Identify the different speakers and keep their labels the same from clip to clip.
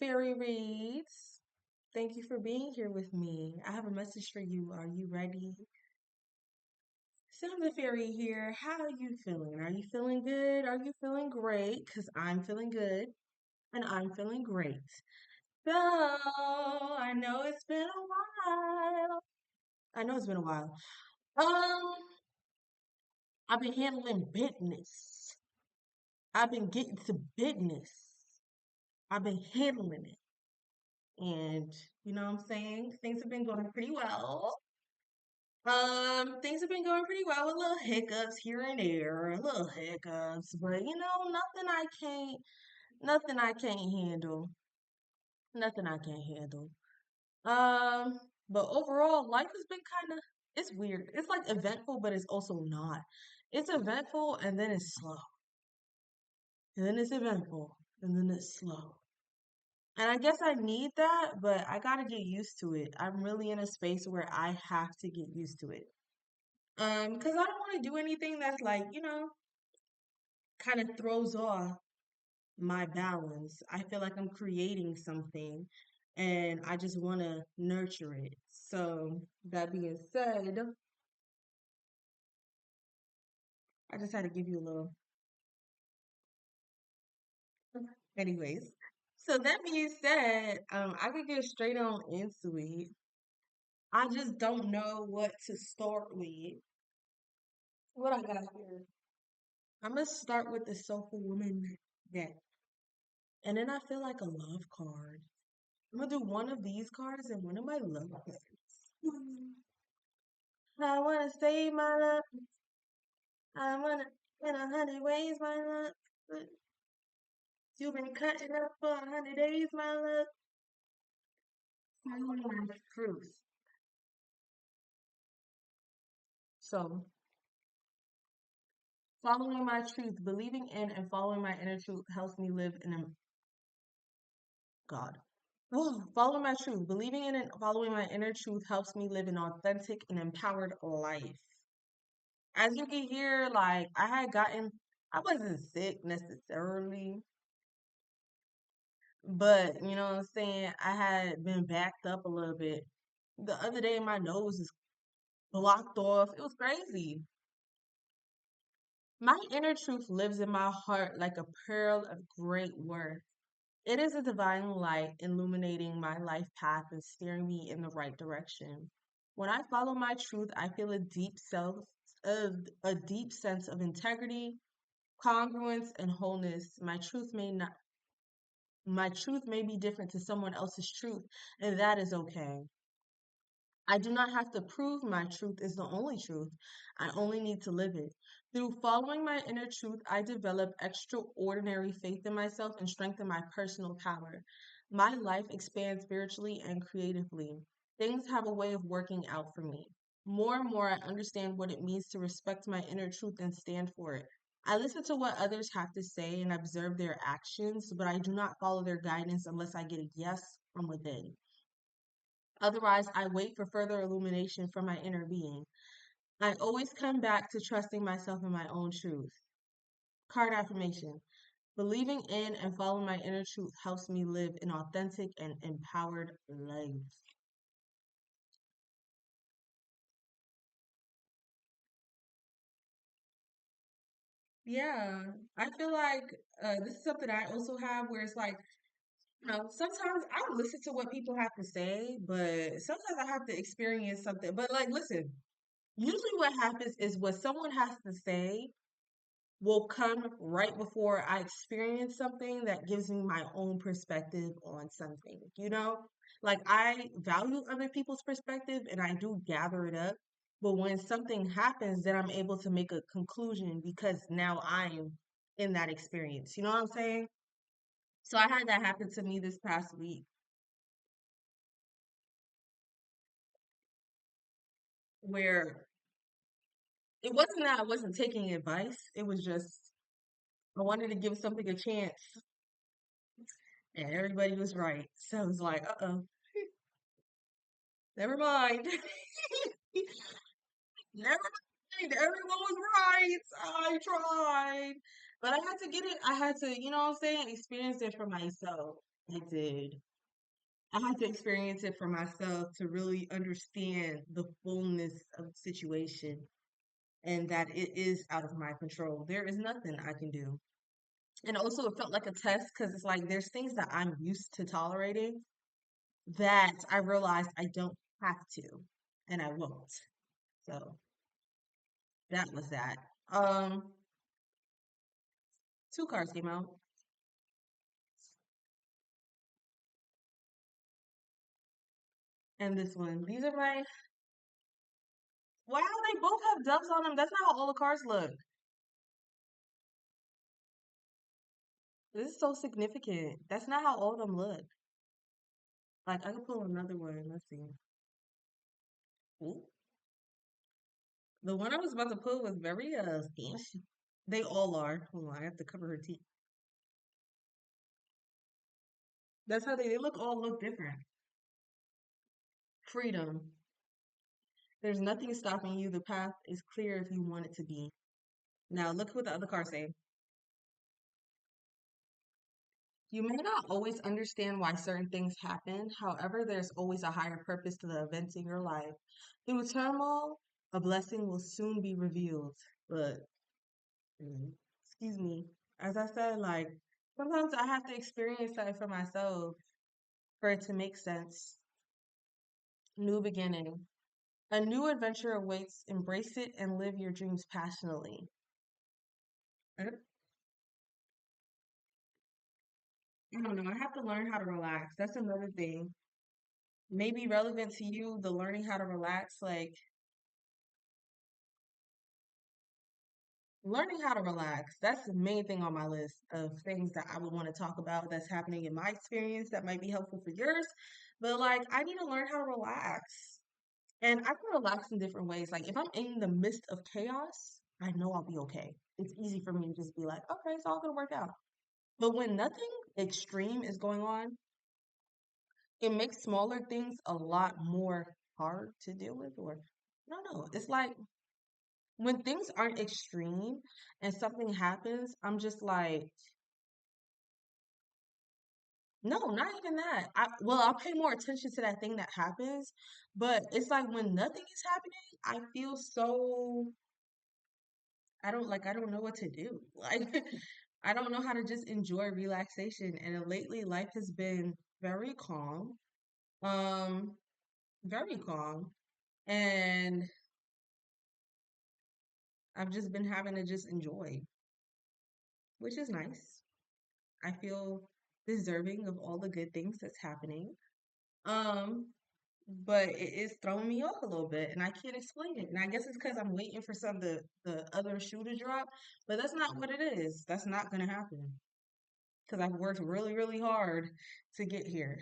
Speaker 1: Fairy Reads. Thank you for being here with me. I have a message for you. Are you ready? So I'm the fairy here. How are you feeling? Are you feeling good? Are you feeling great? Because I'm feeling good and I'm feeling great. So I know it's been a while. I know it's been a while. Um, I've been handling business. I've been getting to business. I've been handling it. And you know what I'm saying? Things have been going pretty well. Things have been going pretty well with little hiccups here and there, little hiccups, but nothing I can't handle, nothing I can't handle. Um, but overall, life has been it's weird. It's like eventful, but it's also not. It's eventful and then it's slow, and then it's eventful and then it's slow. And I guess I need that, but I gotta get used to it. I'm really in a space where I have to get used to it. Because I don't want to do anything that's like, kind of throws off my balance. I feel like I'm creating something and I just want to nurture it. So, that being said, I just had to give you a little. Anyways, so that being said, I could get straight on into it. I just don't know what to start with. What I got here? I'm gonna start with the Soulful Woman deck, and then I feel like a love card. I'm gonna do one of these cards and one of my love cards. I wanna save my love. I wanna in 100 ways, my love. But you've been cutting up for 100 days, my love. Following my truth. So, following my truth, believing in and following my inner truth helps me live in a God. Oh, following my truth, believing in and following my inner truth helps me live an authentic and empowered life. As you can hear, like I wasn't sick necessarily, but you know what I'm saying? I had been backed up a little bit. The other day, my nose is blocked off. It was crazy. My inner truth lives in my heart like a pearl of great worth. It is a divine light illuminating my life path and steering me in the right direction. When I follow my truth, I feel a deep sense of integrity, congruence, and wholeness. My truth may be different to someone else's truth, and that is okay. I do not have to prove my truth is the only truth. I only need to live it. Through following my inner truth, I develop extraordinary faith in myself and strengthen my personal power. My life expands spiritually and creatively. Things have a way of working out for me. More and more, I understand what it means to respect my inner truth and stand for it. I listen to what others have to say and observe their actions, but I do not follow their guidance unless I get a yes from within. Otherwise, I wait for further illumination from my inner being. I always come back to trusting myself and my own truth. Card affirmation. Believing in and following my inner truth helps me live an authentic and empowered life. Yeah, I feel like this is something I also have where it's like, sometimes I listen to what people have to say, but sometimes I have to experience something. But like, listen, usually what happens is what someone has to say will come right before I experience something that gives me my own perspective on something, you know? Like I value other people's perspective and I do gather it up. But when something happens, then I'm able to make a conclusion because now I'm in that experience. You know what I'm saying? So I had that happen to me this past week where it wasn't that I wasn't taking advice. It was just I wanted to give something a chance and everybody was right. So it was like, uh-oh, never mind. Never mind. Everyone was right. I tried. But I had to get it. I had to, you know what I'm saying, experience it for myself. I did. I had to experience it for myself to really understand the fullness of the situation and that it is out of my control. There is nothing I can do. And also, it felt like a test because it's like there's things that I'm used to tolerating that I realized I don't have to and I won't. So that was that. Um, two cards came out, and this one. These are my. Wow, they both have doves on them. That's not how all the cards look. This is so significant. That's not how all of them look. Like I could pull another one. Let's see. Ooh. The one I was about to pull was very fancy. They all are. Hold on, I have to cover her teeth. That's how they look. All look different. Freedom. There's nothing stopping you. The path is clear if you want it to be. Now look what the other cards say. You may not always understand why certain things happen. However, there's always a higher purpose to the events in your life. Through turmoil, a blessing will soon be revealed. But excuse me, as I said, like sometimes I have to experience that for myself for it to make sense. New beginning. A new adventure awaits. Embrace it and live your dreams passionately. I don't know. I have to learn how to relax. That's another thing. Maybe relevant to you, the learning how to relax, like learning how to relax. That's the main thing on my list of things that I would want to talk about that's happening in my experience that might be helpful for yours. But like, I need to learn how to relax. And I can relax in different ways. Like, if I'm in the midst of chaos, I know I'll be okay. It's easy for me to just be like, okay, it's all gonna work out. But when nothing extreme is going on, it makes smaller things a lot more hard to deal with. Or no, it's like when things aren't extreme and something happens, I'm just like, no, not even that. I'll pay more attention to that thing that happens, but it's like when nothing is happening, I feel so I don't know what to do. Like I don't know how to just enjoy relaxation. And lately life has been very calm. Um, very calm. And I've just been having to just enjoy, which is nice. I feel deserving of all the good things that's happening. Um, but it is throwing me off a little bit, and I can't explain it. And I guess it's because I'm waiting for the other shoe to drop, but that's not what it is. That's not gonna happen because I've worked really, really hard to get here.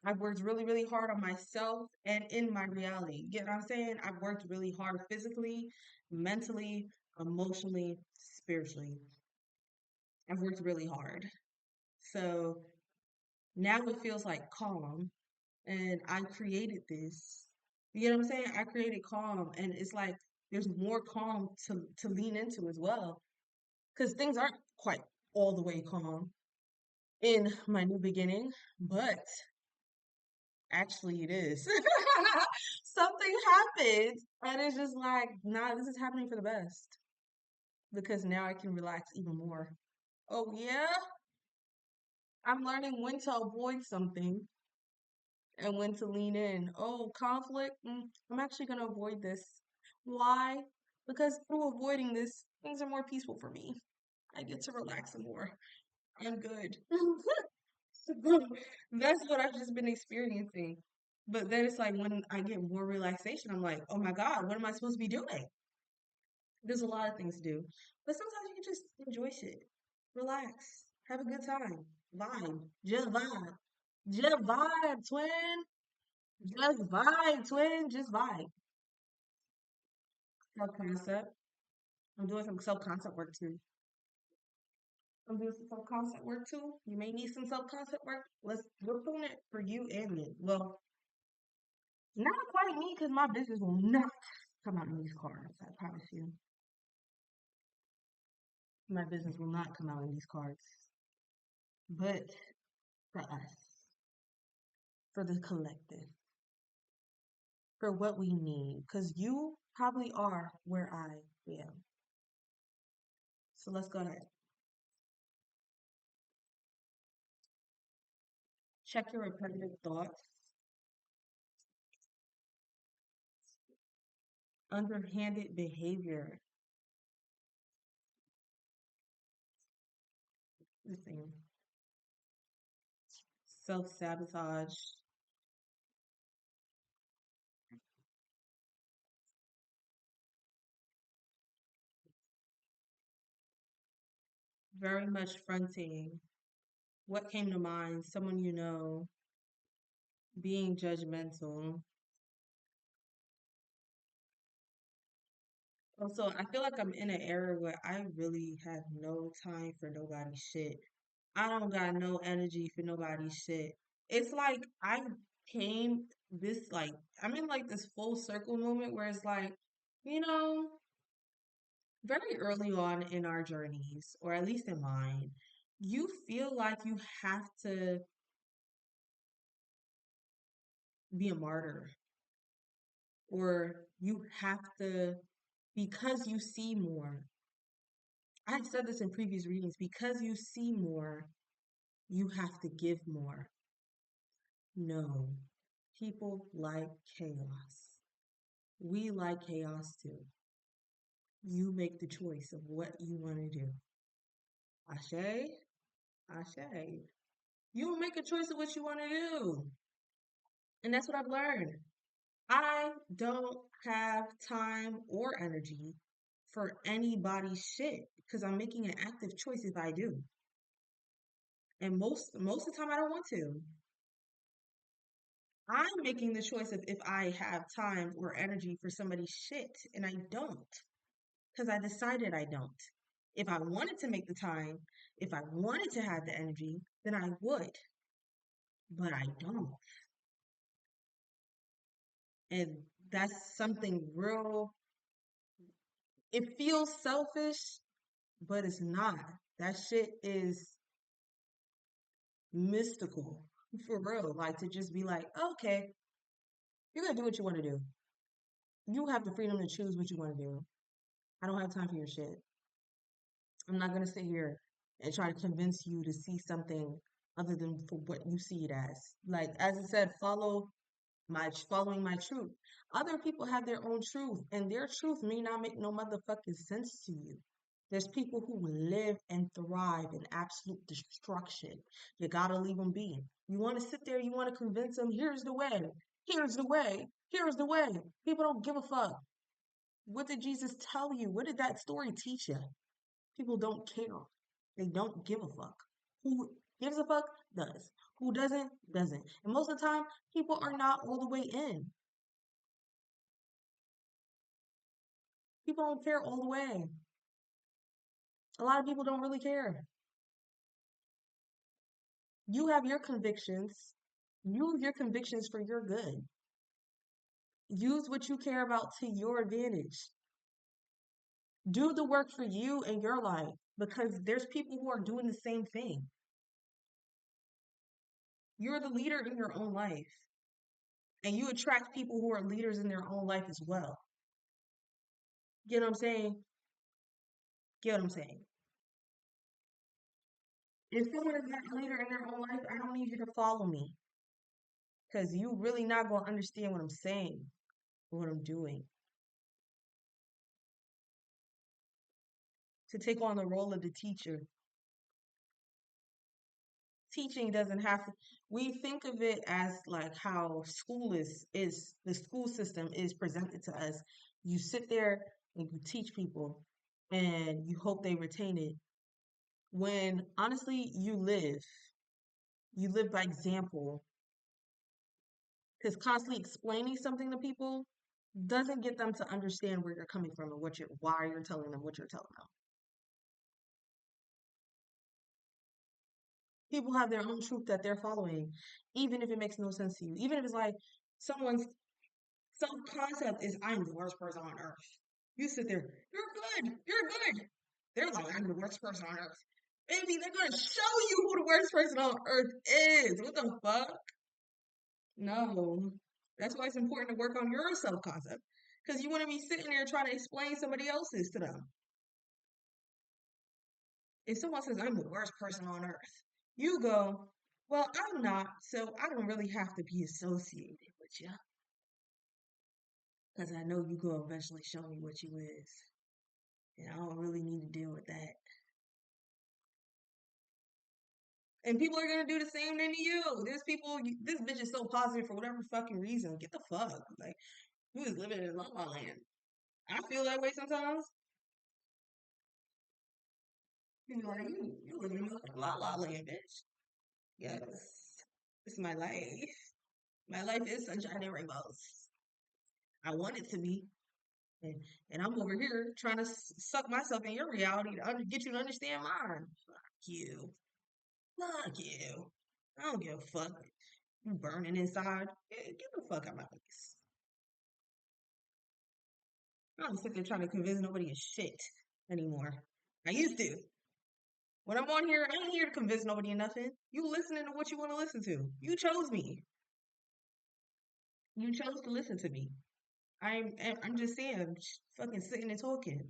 Speaker 1: I've worked really, really hard on myself and in my reality. Get what I'm saying? I've worked really hard physically, mentally, emotionally, spiritually. I've worked really hard. So now it feels like calm and I created this. You know what I'm saying? I created calm and it's like there's more calm to lean into as well because things aren't quite all the way calm in my new beginning, but actually it is. Something happened and it's just like, nah, this is happening for the best because now I can relax even more. Oh yeah, I'm learning when to avoid something and when to lean in. Oh, conflict. I'm actually going to avoid this. Why? Because through avoiding this, things are more peaceful for me. I get to relax some more. I'm good. That's what I've just been experiencing. But then it's like when I get more relaxation, I'm like, oh my God, what am I supposed to be doing? There's a lot of things to do. But sometimes you can just enjoy shit. Relax. Have a good time. Vibe. Just vibe. Just vibe, twin. Just vibe, twin. Just vibe. Self concept. I'm doing some self concept work too. I'm doing some self concept work too. You may need some self concept work. We're doing it for you and me. Well, not quite me because my business will not come out in these cards. I promise you, my business will not come out in these cards. But for us, for the collective, for what we need. Because you probably are where I am. So let's go ahead. Check your repetitive thoughts, underhanded behavior. Listen, self-sabotage, very much fronting. What came to mind? Someone you know, being judgmental. Also, I feel like I'm in an era where I really have no time for nobody's shit. I don't got no energy for nobody's shit. It's like I came this like I'm in like this full circle moment where it's like, you know, very early on in our journeys, or at least in mine, you feel like you have to be a martyr, or you have to, because you see more. I've said this in previous readings, because you see more, you have to give more. No, people like chaos. We like chaos too. You make the choice of what you want to do. Ashe, Ashe. You make a choice of what you want to do. And that's what I've learned. I don't have time or energy for anybody's shit because I'm making an active choice if I do. And most of the time I don't want to. I'm making the choice of if I have time or energy for somebody's shit, and I don't because I decided I don't. If I wanted to make the time, if I wanted to have the energy, then I would, but I don't. And that's something real. It feels selfish, but it's not. That shit is mystical for real. Like to just be like, okay, you're gonna do what you want to do. You have the freedom to choose what you want to do. I don't have time for your shit. I'm not gonna sit here and try to convince you to see something other than for what you see it as. Like as I said, following my truth. Other people have their own truth, and their truth may not make no motherfucking sense to you. There's people who live and thrive in absolute destruction. You gotta leave them be. You want to sit there, you want to convince them, here's the way, here's the way, here's the way. People don't give a fuck. What did Jesus tell you? What did that story teach you? People don't care. They don't give a fuck. Who gives a fuck does. Who doesn't, doesn't. And most of the time, people are not all the way in. People don't care all the way. A lot of people don't really care. You have your convictions. Use your convictions for your good. Use what you care about to your advantage. Do the work for you and your life because there's people who are doing the same thing. You're the leader in your own life, and you attract people who are leaders in their own life as well. Get what I'm saying? Get what I'm saying? If someone is not a leader in their own life, I don't need you to follow me because you really not going to understand what I'm saying or what I'm doing. To take on the role of the teacher, teaching doesn't have to, we think of it as like how school is the school system is presented to us. You sit there and you teach people and you hope they retain it. When honestly, you live by example because constantly explaining something to people doesn't get them to understand where you're coming from and why you're telling them what you're telling them. People have their own truth that they're following, even if it makes no sense to you. Even if it's like someone's self-concept is I'm the worst person on earth. You sit there, you're good, you're good. They're like, I'm the worst person on earth. Baby, they're gonna show you who the worst person on earth is. What the fuck? No. That's why it's important to work on your self concept. Because you want to be sitting there trying to explain somebody else's to them. If someone says, I'm the worst person on earth, you go, well, I'm not, so I don't really have to be associated with you. Because I know you go eventually show me what you is. And I don't really need to deal with that. And people are gonna do the same thing to you. There's people, this bitch is so positive for whatever fucking reason. Get the fuck. Like, who is living in La La Land? I feel that way sometimes. People are like, you living in La La Land, bitch. Yes. This is my life. My life is sunshine and rainbows. I want it to be. And, and I'm over here trying to suck myself in your reality to get you to understand mine. Fuck you. Fuck you. I don't give a fuck. You burning inside. Get the fuck out of my face. I don't sit there trying to convince nobody of shit anymore. I used to. When I'm on here, I ain't here to convince nobody of nothing. You listening to what you want to listen to. You chose me. You chose to listen to me. I'm just Sam, fucking sitting and talking.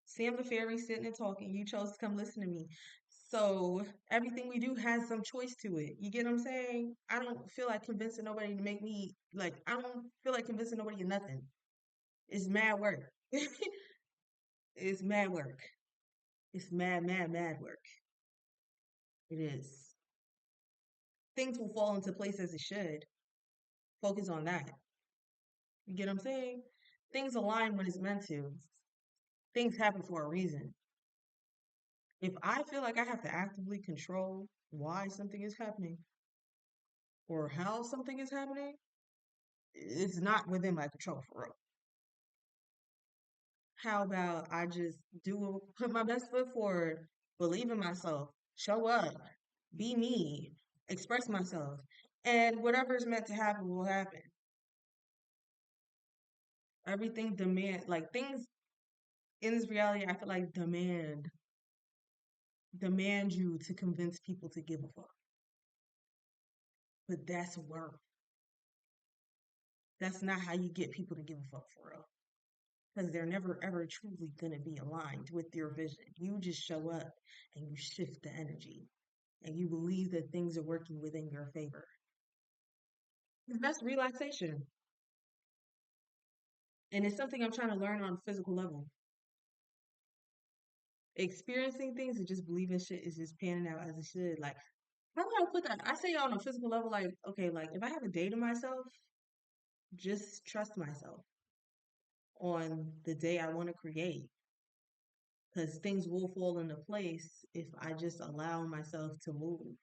Speaker 1: Sam the fairy sitting and talking. You chose to come listen to me. So everything we do has some choice to it. You get what I'm saying? I don't feel like convincing nobody to make me like. I don't feel like convincing nobody of nothing. It's mad work. It's mad work. It's mad work. It is. Things will fall into place as it should. Focus on that. You get what I'm saying? Things align when it's meant to. Things happen for a reason. If I feel like I have to actively control why something is happening or how something is happening, it's not within my control for real. How about I just put my best foot forward, believe in myself, show up, be me, express myself, and whatever is meant to happen will happen. Everything like things in this reality, I feel like demand you to convince people to give a fuck. But that's work. That's not how you get people to give a fuck for real. Because they're never ever truly gonna be aligned with your vision. You just show up and you shift the energy and you believe that things are working within your favor. That's relaxation. And it's something I'm trying to learn on a physical level. Experiencing things and just believing shit is just panning out as it should. Like, how do I put that? I say on a physical level, like, okay, like if I have a day to myself, just trust myself on the day I want to create. Because things will fall into place if I just allow myself to move,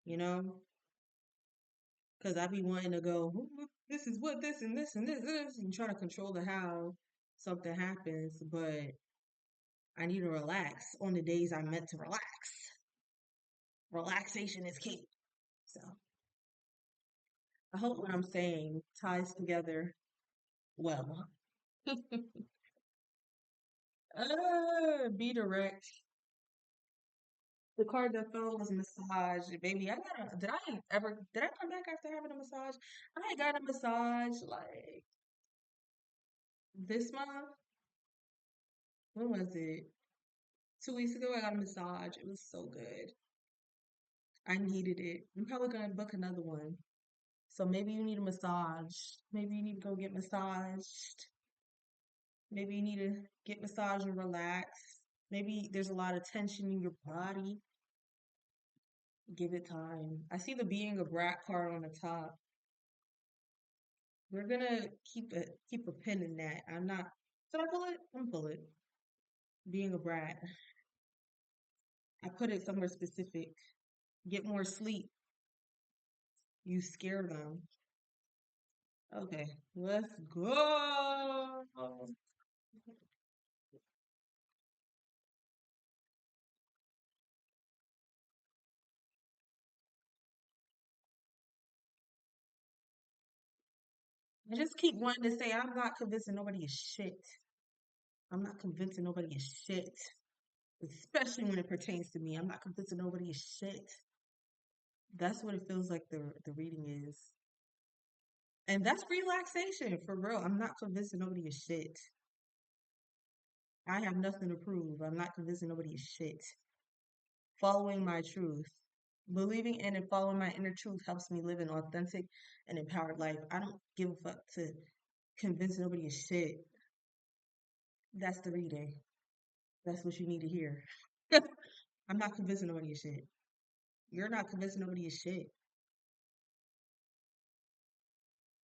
Speaker 1: you know? Because I be wanting to go, this is what this and this and this, and try to control the how something happens, but I need to relax on the days I'm meant to relax. Relaxation is key. So I hope what I'm saying ties together well. Be direct. The card that fell was massage. Baby, did I come back after having a massage? I got a massage like this month. When was it? 2 weeks ago, I got a massage. It was so good. I needed it. I'm probably gonna book another one. So maybe you need a massage. Maybe you need to go get massaged. Maybe you need to get massaged and relax. Maybe there's a lot of tension in your body. Give it time. I see the being a brat card on the top. We're gonna keep a pin in that. I'm not. Should I pull it? I'm gonna pull it. Being a brat. I put it somewhere specific. Get more sleep. You scare them. Okay, let's go. I just keep wanting to say I'm not convincing nobody is shit. I'm not convincing nobody is shit. especially when it pertains to me. I'm not convincing nobody is shit. That's what it feels like the reading is. And that's relaxation for real. I'm not convincing nobody is shit. I have nothing to prove. I'm not convincing nobody is shit. Following my truth. Believing in and following my inner truth helps me live an authentic and empowered life. I don't give a fuck to convince nobody is shit. That's the reading. That's what you need to hear. I'm not convincing nobody is shit. You're not convincing nobody is shit.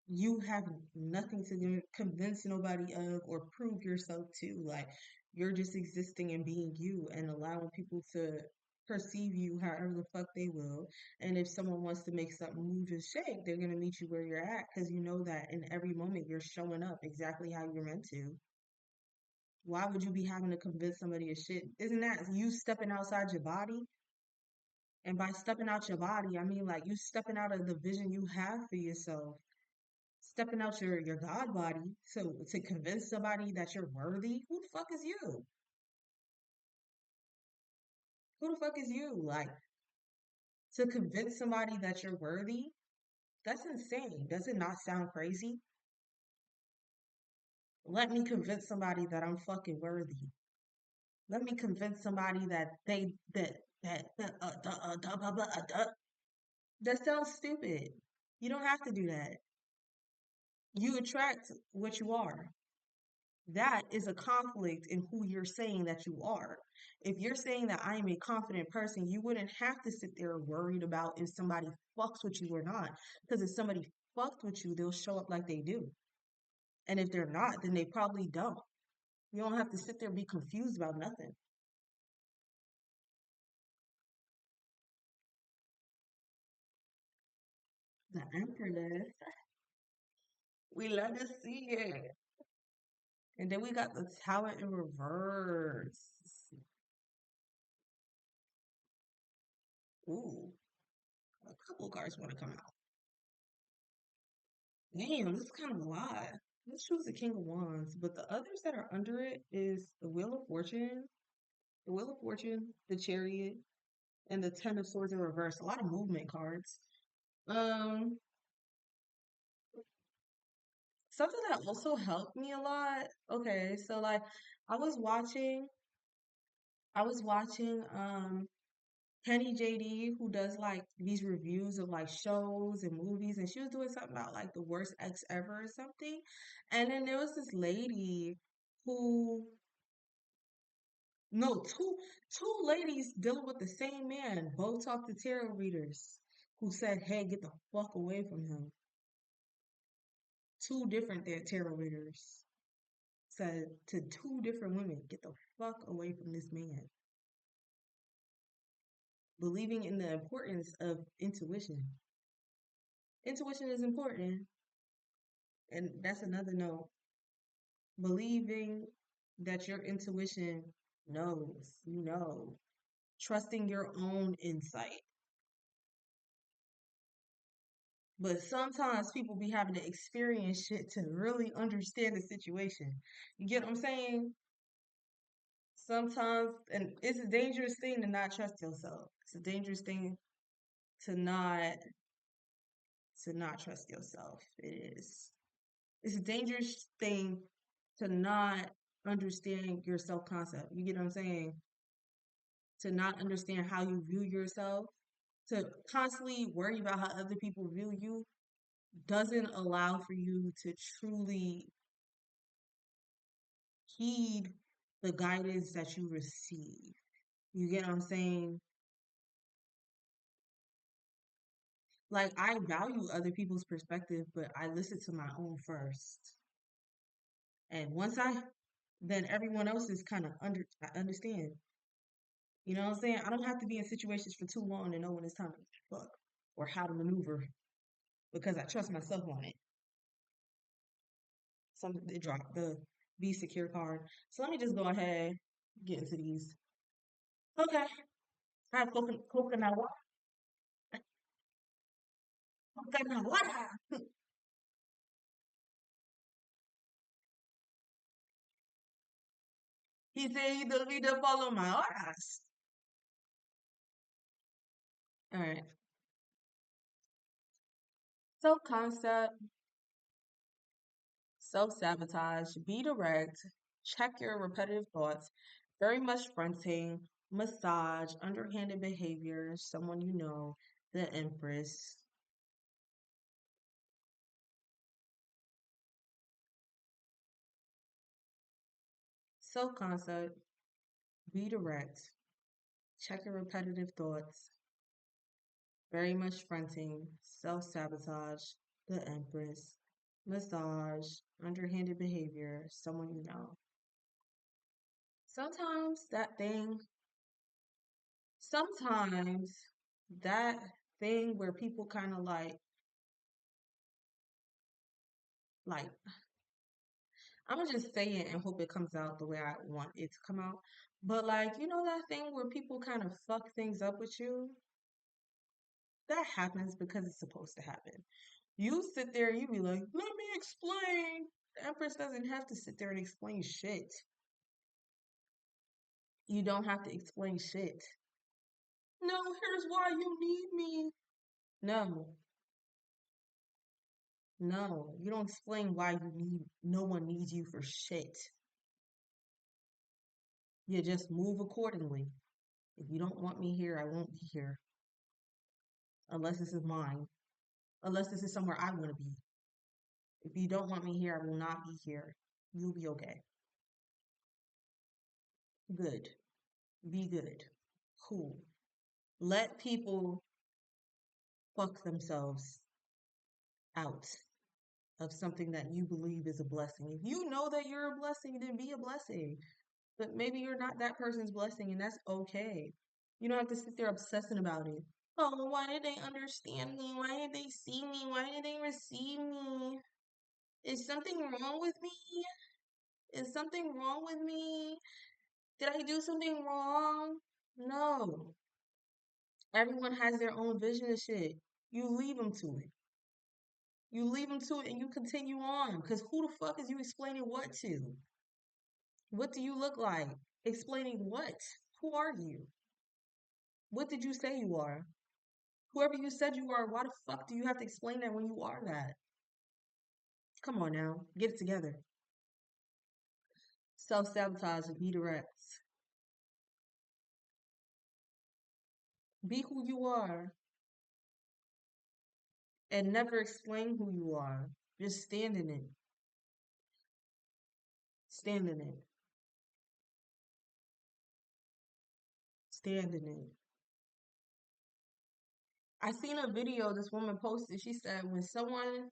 Speaker 1: You have nothing to convince nobody of or prove yourself to. Like, you're just existing and being you and allowing people to perceive you however the fuck they will. And if someone wants to make something move and shake, they're going to meet you where you're at because you know that in every moment you're showing up exactly how you're meant to. Why would you be having to convince somebody of shit? Isn't that you stepping outside your body? And by stepping out your body, I mean like you stepping out of the vision you have for yourself, stepping out your God body. So to convince somebody that you're worthy, who the fuck is you? Who the fuck is you? Like to convince somebody that you're worthy, that's insane. Does it not sound crazy? Let me convince somebody that I'm fucking worthy. Let me convince somebody that they blah, blah, that sounds stupid. You don't have to do that. You attract what you are. That is a conflict in who you're saying that you are. If you're saying that I am a confident person, you wouldn't have to sit there worried about if somebody fucks with you or not. Because if somebody fucked with you, they'll show up like they do. And if they're not, then they probably don't. You don't have to sit there and be confused about nothing. The Empress. We love to see it. And then we got the Tower in reverse. Ooh, a couple cards want to come out. Damn, this is kind of a lot. Let's choose the King of Wands, but the others that are under it is the Wheel of Fortune, the Chariot, and the Ten of Swords in reverse. A lot of movement cards. Um, Something that also helped me a lot. Okay, so like I was watching, I was watching Penny JD who does like these reviews of like shows and movies, and she was doing something about like the worst ex ever or something. And then there was this lady who no, two ladies dealing with the same man, both talked to tarot readers who said, "Hey, get the fuck away from him." Two different tarot readers said to two different women, "Get the fuck away from this man." Believing in the importance of intuition. Intuition is important, and that's another note. Believing that your intuition knows, you know, trusting your own insight. But sometimes people be having to experience shit to really understand the situation. You get what I'm saying? Sometimes, and it's a dangerous thing to not trust yourself. It's a dangerous thing to not trust yourself. It is. It's a dangerous thing to not understand your self concept. You get what I'm saying? To not understand how you view yourself, to constantly worry about how other people view you doesn't allow for you to truly heed the guidance that you receive. You get what I'm saying? Like, I value other people's perspective, but I listen to my own first. And then everyone else is kind of I understand. You know what I'm saying? I don't have to be in situations for too long to know when it's time to fuck or how to maneuver because I trust myself on it. Something to drop the be secure card. So let me just go ahead, get into these. Okay. I have coconut water. Coconut water. He said you don't need to follow my orders. All right. Self-concept, self-sabotage, be direct, check your repetitive thoughts, very much fronting, massage, underhanded behavior, someone you know, the Empress. Self-concept, be direct, check your repetitive thoughts, very much fronting, self-sabotage, the Empress, massage, underhanded behavior, someone you know. Sometimes that thing, sometimes that thing where people kind of like, I'm gonna just say it and hope it comes out the way I want it to come out. But like, you know that thing where people kind of fuck things up with you? That happens because it's supposed to happen. You sit there, you be like, let me explain. The Empress doesn't have to sit there and explain shit. You don't have to explain shit. No, here's why you need me. No, no, you don't explain why you need, no one needs you for shit. You just move accordingly. If you don't want me here, I won't be here. Unless this is mine. Unless this is somewhere I want to be. If you don't want me here, I will not be here. You'll be okay. Good. Be good. Cool. Let people fuck themselves out of something that you believe is a blessing. If you know that you're a blessing, then be a blessing. But maybe you're not that person's blessing, and that's okay. You don't have to sit there obsessing about it. Oh, why did they understand me? Why did they see me? Why did they receive me? Is something wrong with me? Is something wrong with me? Did I do something wrong? No. Everyone has their own vision of shit. You leave them to it. You leave them to it and you continue on. Because who the fuck is you explaining what to? What do you look like? Explaining what? Who are you? What did you say you are? Whoever you said you are, why the fuck do you have to explain that when you are that? Come on now. Get it together. Self sabotage and be direct. Be who you are and never explain who you are. Just stand in it. Stand in it. Stand in it. I seen a video this woman posted. She said when someone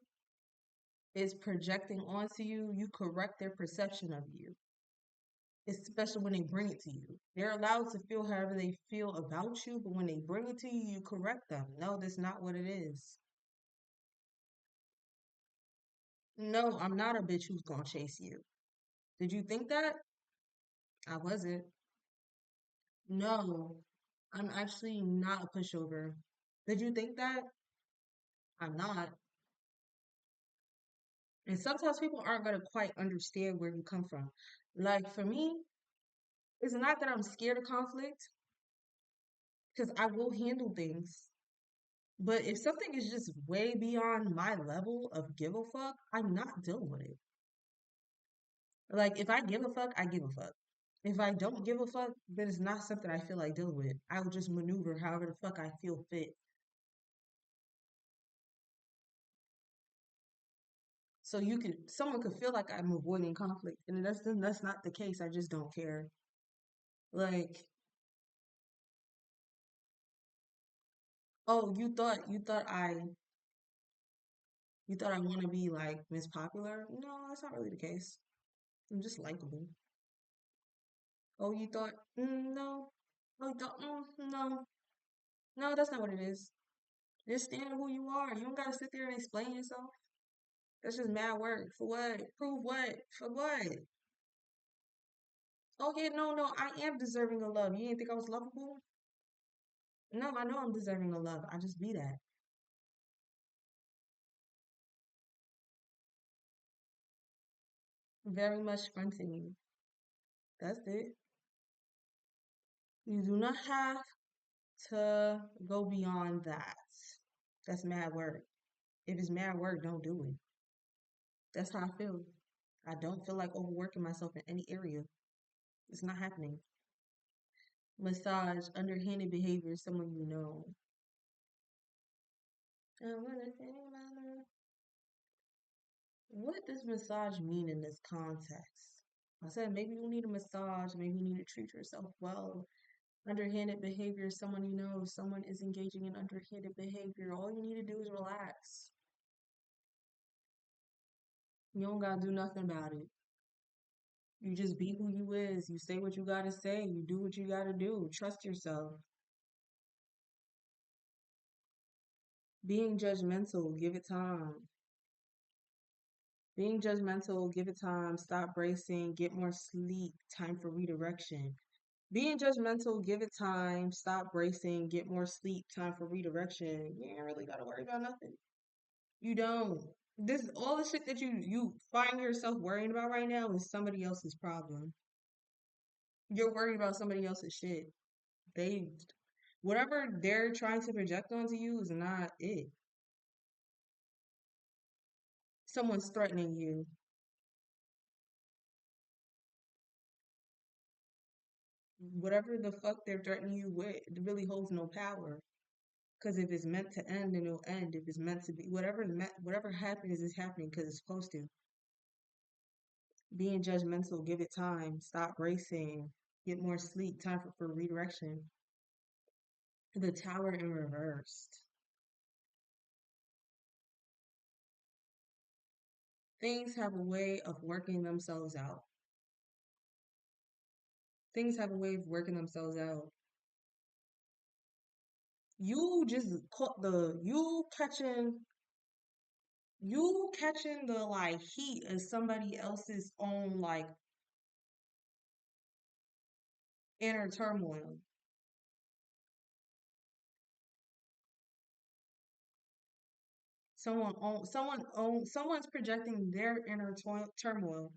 Speaker 1: is projecting onto you, you correct their perception of you, especially when they bring it to you. They're allowed to feel however they feel about you, but when they bring it to you, you correct them. No, that's not what it is. No, I'm not a bitch who's gonna chase you. Did you think that? I wasn't. No, I'm actually not a pushover. Did you think that? I'm not. And sometimes people aren't going to quite understand where you come from. Like for me, it's not that I'm scared of conflict because I will handle things. But if something is just way beyond my level of give a fuck, I'm not dealing with it. Like if I give a fuck, I give a fuck. If I don't give a fuck, then it's not something I feel like dealing with. I will just maneuver however the fuck I feel fit. So someone could feel like I'm avoiding conflict, and that's not the case. I just don't care. Like, oh, you thought I want to be like Miss Popular? No, that's not really the case. I'm just likable. Oh, you thought? No. Oh, you thought? No. No, that's not what it is. Just stand who you are. You don't gotta sit there and explain yourself. That's just mad work. For what? Prove what? For what? Oh yeah, no. I am deserving of love. You didn't think I was lovable? No, I know I'm deserving of love. I just be that. Very much fronting you. That's it. You do not have to go beyond that. That's mad work. If it's mad work, don't do it. That's how I feel. I don't feel like overworking myself in any area. It's not happening. Massage, underhanded behavior, someone you know. What does massage mean in this context? I said maybe you need a massage, maybe you need to treat yourself well. Underhanded behavior, someone you know, if someone is engaging in underhanded behavior, all you need to do is relax. You don't gotta do nothing about it. You just be who you is. You say what you gotta say. You do what you gotta do. Trust yourself. Being judgmental, give it time. Being judgmental, give it time. Stop bracing. Get more sleep. Time for redirection. Being judgmental, give it time. Stop bracing. Get more sleep. Time for redirection. You ain't really gotta worry about nothing. You don't. This all the shit that you find yourself worrying about right now is somebody else's problem. You're worried about somebody else's shit. They whatever they're trying to project onto you is not it. Someone's threatening you. Whatever the fuck they're threatening you with, it really holds no power. Because if it's meant to end, then it'll end. If it's meant to be, whatever happens is happening because it's supposed to. Being judgmental, give it time. Stop racing. Get more sleep. Time for redirection. The tower in reversed. Things have a way of working themselves out. Things have a way of working themselves out. You just caught the you catching the like heat of somebody else's own like inner turmoil. Someone's projecting their inner turmoil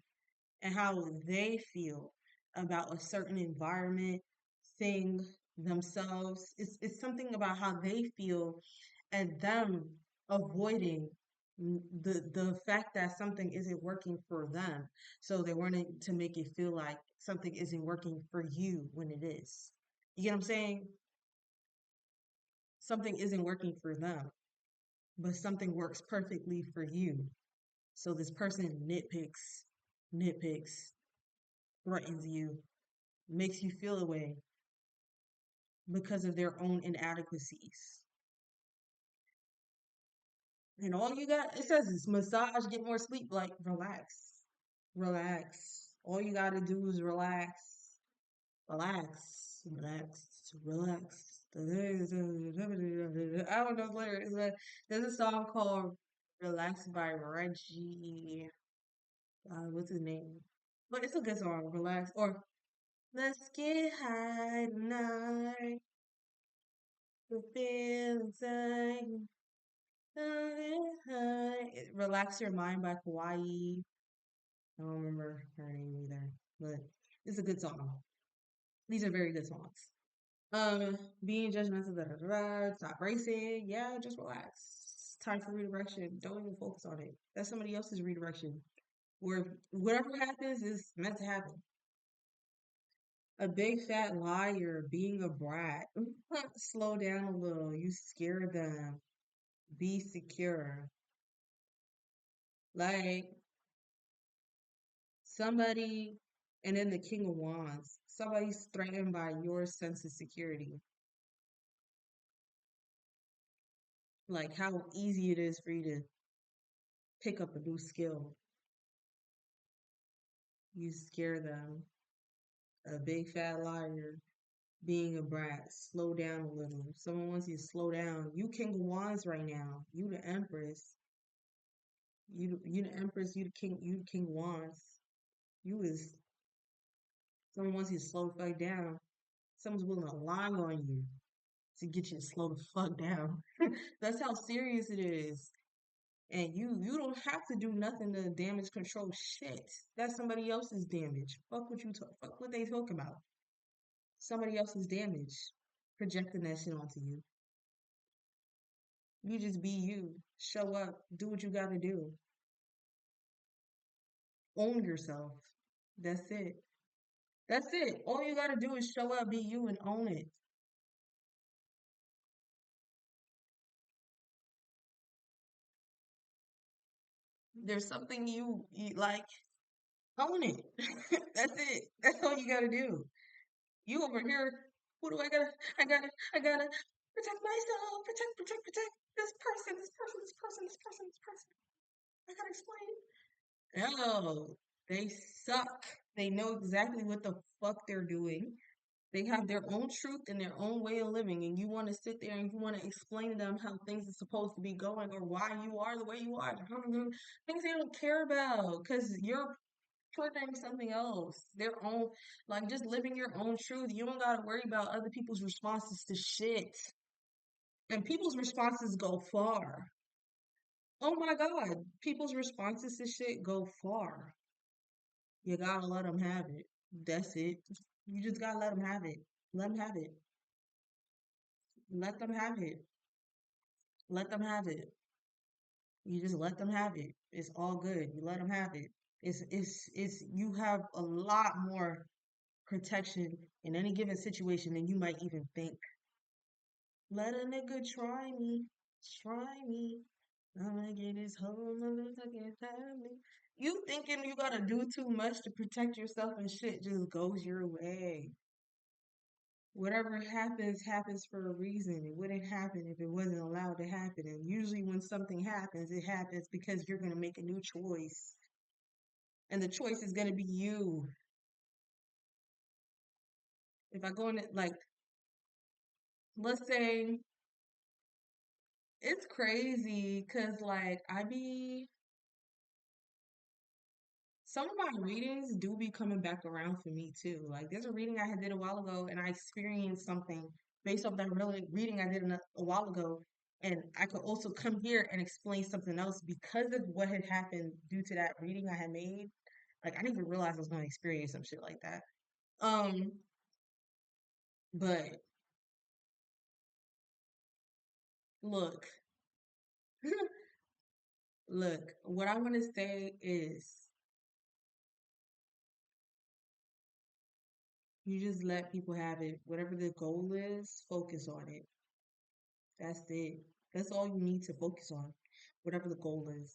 Speaker 1: and how they feel about a certain environment, thing, themselves. It's something about how they feel and them avoiding the fact that something isn't working for them. So they wanting to make it feel like something isn't working for you when it is. You get what I'm saying? Something isn't working for them, but something works perfectly for you. So this person nitpicks, threatens you, makes you feel away because of their own inadequacies. And all you got, it says is massage, get more sleep. Like, relax. Relax. All you got to do is relax. Relax. Relax. Relax. I don't know the lyrics, but there's a song called Relax by Reggie. What's his name? But it's a good song. Relax. Or Let's Get High Tonight. The feelings Relax Your Mind by Kawaii. I don't remember her name either, but it's a good song. These are very good songs. Being judgmental, stop racing. Yeah, just relax. Time for redirection. Don't even focus on it. That's somebody else's redirection. Where whatever happens is meant to happen. A big fat liar, being a brat. Slow down a little. You scare them. Be secure. Like somebody, and then the King of Wands. Somebody's threatened by your sense of security. Like how easy it is for you to pick up a new skill. You scare them. A big fat liar, being a brat. Slow down a little. Someone wants you to slow down. You King of Wands right now. You the Empress. You the Empress. You the King of Wands. You is someone wants you to slow the fuck down. Someone's willing to lie on you to get you to slow the fuck down. That's how serious it is. And you don't have to do nothing to damage control shit. That's somebody else's damage. Fuck what they talk about. Somebody else's damage. Projecting that shit onto you. You just be you. Show up. Do what you gotta do. Own yourself. That's it. That's it. All you gotta do is show up, be you, and own it. There's something you like, own it. That's it. That's all you gotta do. You over here, what do I gotta protect myself, protect this person. I gotta explain. No, they suck. They know exactly what the fuck they're doing. They have their own truth and their own way of living, and you want to sit there and you want to explain to them how things are supposed to be going or why you are the way you are. Things they don't care about because you're portraying something else. Their own, like just living your own truth. You don't gotta worry about other people's responses to shit. And people's responses go far. Oh my God, people's responses to shit go far. You gotta let them have it. That's it. You just gotta let them have it. Let them have it. Let them have it. Let them have it. You just let them have it. It's all good. You let them have it. You have a lot more protection in any given situation than you might even think. Let a nigga try me. Try me. I'm gonna get his whole motherfucking family. You thinking you gotta do too much to protect yourself and shit just goes your way. Whatever happens, happens for a reason. It wouldn't happen if it wasn't allowed to happen. And usually when something happens, it happens because you're gonna make a new choice. And the choice is gonna be you. If I go in it like, let's say it's crazy because like some of my readings do be coming back around for me too. Like there's a reading I had did a while ago and I experienced something based off that really reading I did a while ago. And I could also come here and explain something else because of what had happened due to that reading I had made. Like I didn't even realize I was going to experience some shit like that. Um, but look, look, what I want to say is you just let people have it. Whatever the goal is, focus on it. That's it. That's all you need to focus on, whatever the goal is.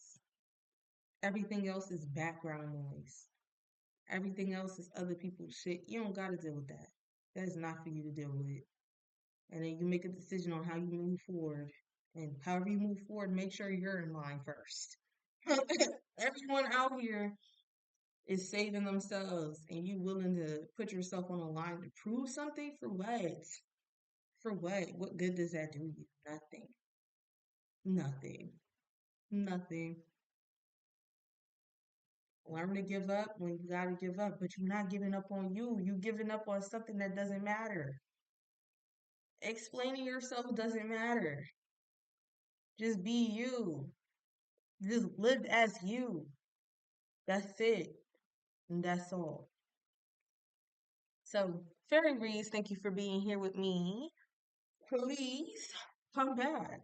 Speaker 1: Everything else is background noise. Everything else is other people's shit. You don't got to deal with that. That is not for you to deal with. And then you make a decision on how you move forward. And however you move forward, make sure you're in line first. Everyone out here is saving themselves, and you willing to put yourself on a line to prove something for what? For what? What good does that do you? Nothing. Nothing. Nothing. Learn to give up when you gotta give up, but you're not giving up on you. You giving up on something that doesn't matter. Explaining yourself doesn't matter. Just be you. Just live as you. That's it. And that's all. So, Fairy Reads, thank you for being here with me. Please come back.